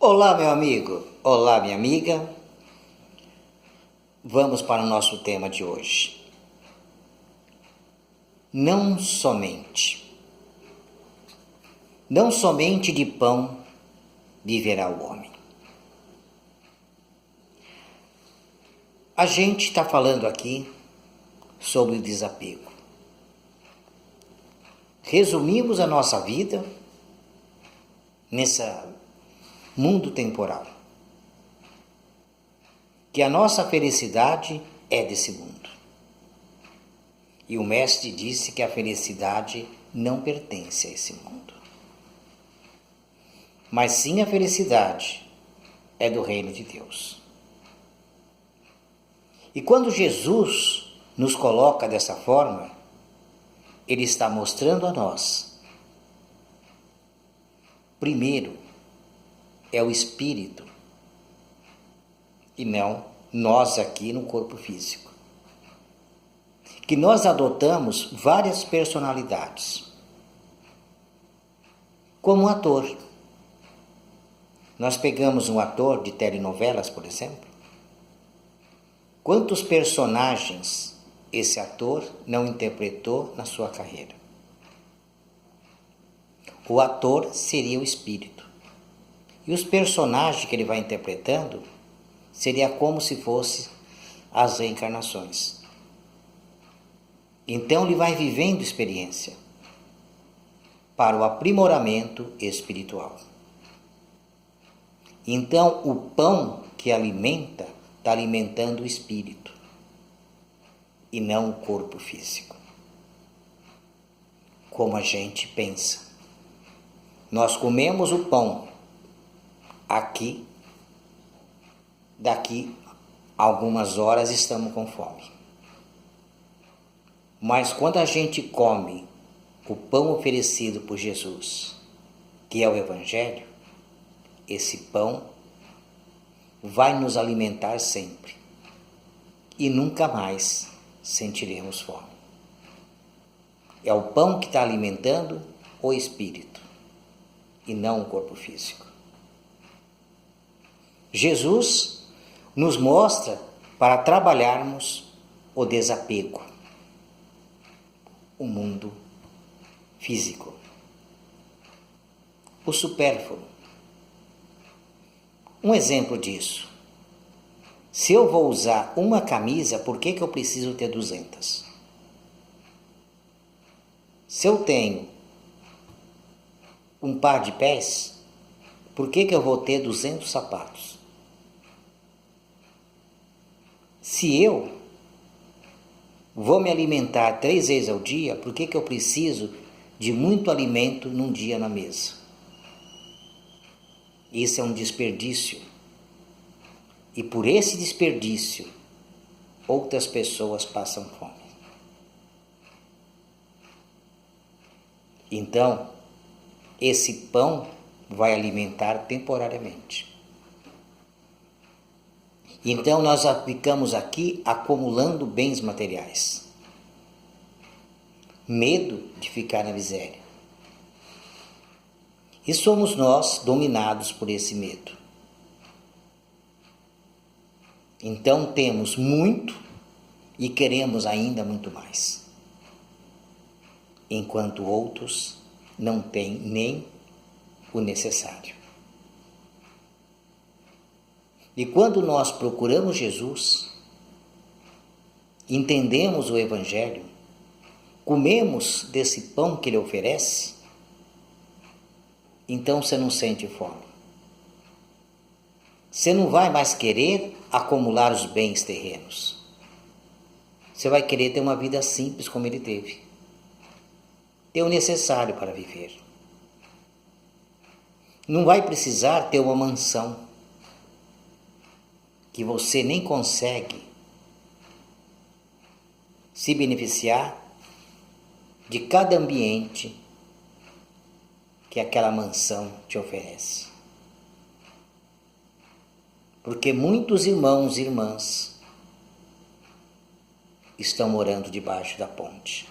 Olá, meu amigo. Olá, minha amiga. Vamos para o nosso tema de hoje. Não somente. Não somente de pão viverá o homem. A gente está falando aqui sobre o desapego. Resumimos a nossa vida nesse mundo temporal. Que a nossa felicidade é desse mundo. E o Mestre disse que a felicidade não pertence a esse mundo. Mas sim a felicidade é do reino de Deus. E quando Jesus nos coloca dessa forma, Ele está mostrando a nós, primeiro, é o Espírito, e não nós aqui no corpo físico. Que nós adotamos várias personalidades. Como um ator. Nós pegamos um ator de telenovelas, por exemplo. Quantos personagens esse ator não interpretou na sua carreira? O ator seria o espírito. E os personagens que ele vai interpretando seria como se fossem as reencarnações. Então ele vai vivendo experiência para o aprimoramento espiritual. Então o pão que alimenta está alimentando o espírito e não o corpo físico. Como a gente pensa. Nós comemos o pão aqui, daqui a algumas horas estamos com fome. Mas quando a gente come o pão oferecido por Jesus, que é o Evangelho, esse pão vai nos alimentar sempre e nunca mais sentiremos fome. É o pão que está alimentando o espírito e não o corpo físico. Jesus nos mostra para trabalharmos o desapego, o mundo físico, o supérfluo. Um exemplo disso. Se eu vou usar uma camisa, por que eu preciso ter 200? Se eu tenho um par de pés, por que eu vou ter 200 sapatos? Se eu vou me alimentar 3 vezes ao dia, por que eu preciso de muito alimento num dia na mesa? Isso é um desperdício. E por esse desperdício, outras pessoas passam fome. Então, esse pão vai alimentar temporariamente. Então, nós ficamos aqui acumulando bens materiais. Medo de ficar na miséria. E somos nós dominados por esse medo. Então temos muito e queremos ainda muito mais. Enquanto outros não têm nem o necessário. E quando nós procuramos Jesus, entendemos o Evangelho, comemos desse pão que Ele oferece, então você não sente fome. Você não vai mais querer acumular os bens terrenos. Você vai querer ter uma vida simples como ele teve. Ter o necessário para viver. Não vai precisar ter uma mansão que você nem consegue se beneficiar de cada ambiente que aquela mansão te oferece. Porque muitos irmãos e irmãs estão morando debaixo da ponte.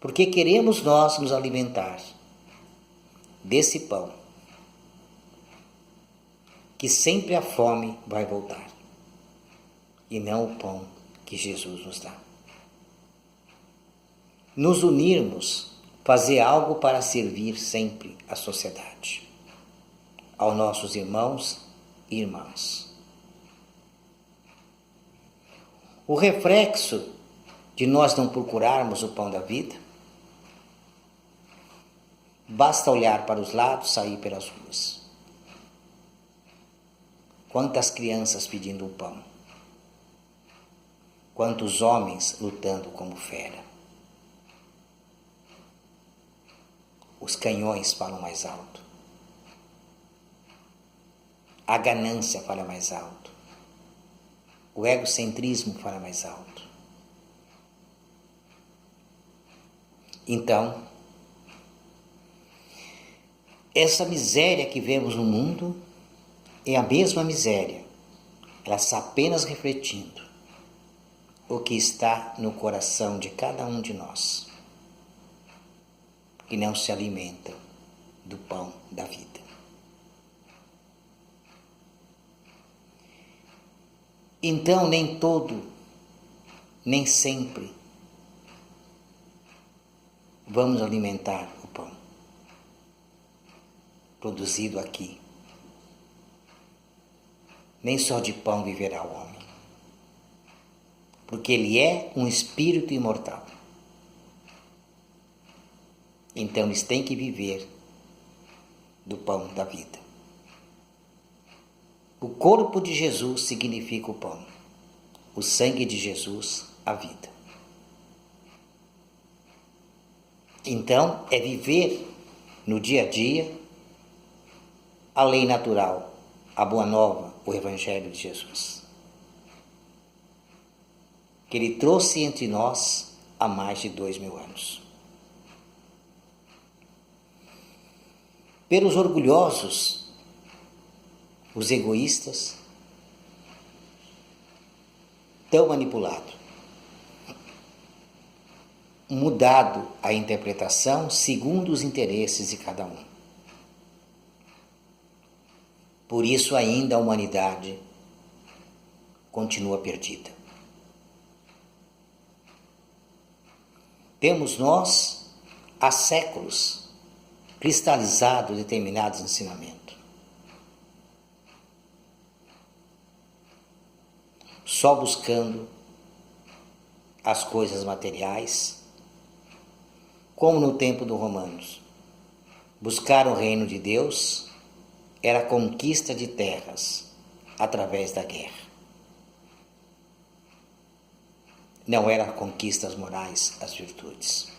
Porque queremos nós nos alimentar desse pão que sempre a fome vai voltar, e não o pão que Jesus nos dá. Nos unirmos, fazer algo para servir sempre a sociedade, aos nossos irmãos e irmãs. O reflexo de nós não procurarmos o pão da vida, basta olhar para os lados, sair pelas ruas. Quantas crianças pedindo o pão, quantos homens lutando como fera. Os canhões falam mais alto, a ganância fala mais alto, o egocentrismo fala mais alto. Então, essa miséria que vemos no mundo é a mesma miséria, ela está apenas refletindo o que está no coração de cada um de nós, que não se alimenta do pão da vida. Então, nem sempre vamos alimentar o pão produzido aqui. Nem só de pão viverá o homem, porque ele é um espírito imortal. Então eles têm que viver do pão da vida. O corpo de Jesus significa o pão, o sangue de Jesus, a vida. Então é viver no dia a dia a lei natural, a boa nova, o Evangelho de Jesus, que ele trouxe entre nós há mais de 2000 anos. Pelos orgulhosos, os egoístas, tão manipulado, mudado a interpretação segundo os interesses de cada um. Por isso ainda a humanidade continua perdida. Temos nós, há séculos, cristalizado determinados ensinamentos. Só buscando as coisas materiais, como no tempo dos romanos. Buscar o reino de Deus era a conquista de terras através da guerra. Não era conquistas morais, as virtudes.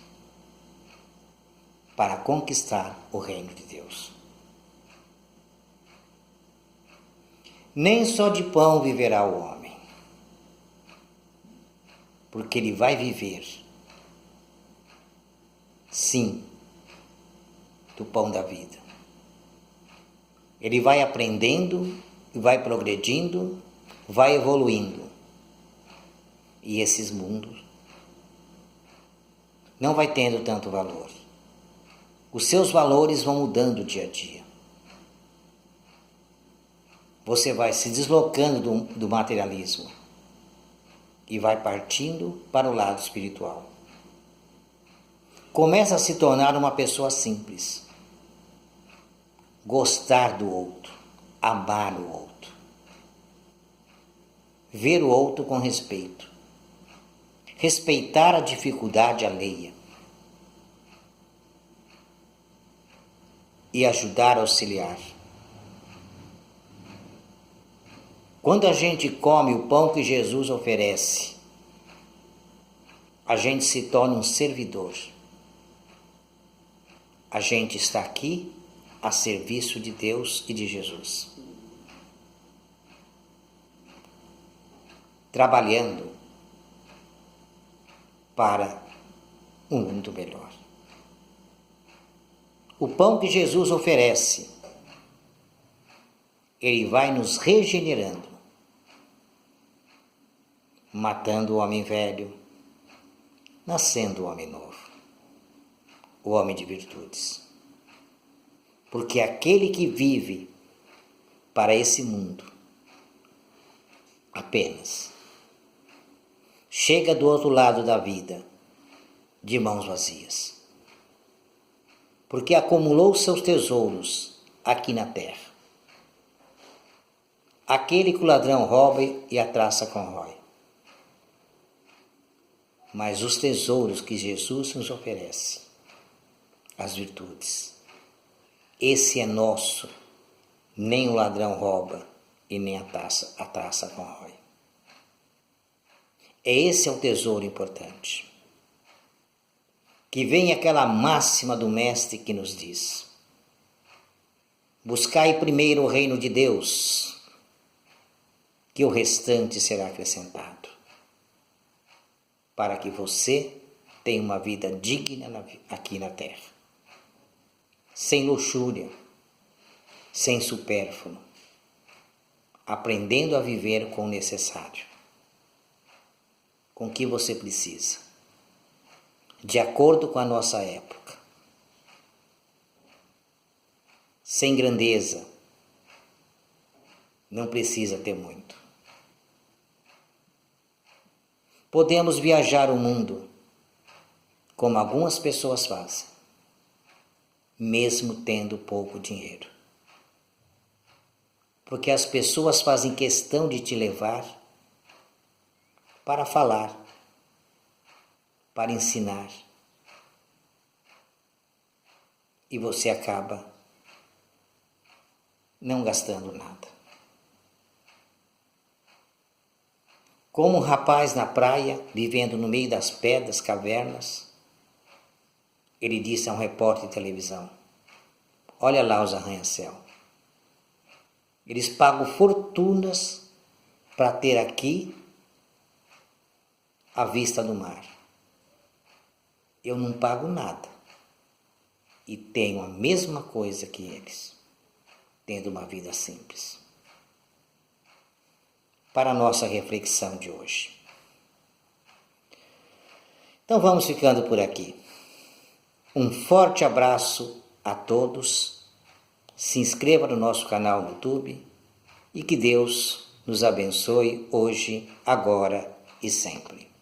Para conquistar o reino de Deus. Nem só de pão viverá o homem, porque ele vai viver, sim, do pão da vida. Ele vai aprendendo, vai progredindo, vai evoluindo. E esses mundos não vai tendo tanto valor. Os seus valores vão mudando dia a dia. Você vai se deslocando do materialismo e vai partindo para o lado espiritual. Começa a se tornar uma pessoa simples. Gostar do outro, amar o outro. Ver o outro com respeito. Respeitar a dificuldade alheia. E ajudar a auxiliar. Quando a gente come o pão que Jesus oferece, a gente se torna um servidor. A gente está aqui a serviço de Deus e de Jesus. Trabalhando para um mundo melhor. O pão que Jesus oferece, ele vai nos regenerando, matando o homem velho, nascendo o homem novo, o homem de virtudes. Porque aquele que vive para esse mundo. Apenas. Chega do outro lado da vida, de mãos vazias. Porque acumulou seus tesouros aqui na terra. Aquele que o ladrão rouba e a traça corrói. Mas os tesouros que Jesus nos oferece, as virtudes, esse é nosso, nem o ladrão rouba e nem a traça corrói. Esse é o tesouro importante. Que vem aquela máxima do Mestre que nos diz: buscai primeiro o reino de Deus, que o restante será acrescentado, para que você tenha uma vida digna aqui na terra, sem luxúria, sem supérfluo, aprendendo a viver com o necessário, com o que você precisa, de acordo com a nossa época, sem grandeza, não precisa ter muito. Podemos viajar o mundo, como algumas pessoas fazem, mesmo tendo pouco dinheiro. Porque as pessoas fazem questão de te levar para falar, para ensinar. E você acaba não gastando nada. Como um rapaz na praia, vivendo no meio das pedras, cavernas, ele disse a um repórter de televisão: olha lá os arranha-céu. Eles pagam fortunas para ter aqui a vista do mar. Eu não pago nada e tenho a mesma coisa que eles, tendo uma vida simples. Para a nossa reflexão de hoje. Então vamos ficando por aqui. Um forte abraço a todos. Se inscreva no nosso canal no YouTube e que Deus nos abençoe hoje, agora e sempre.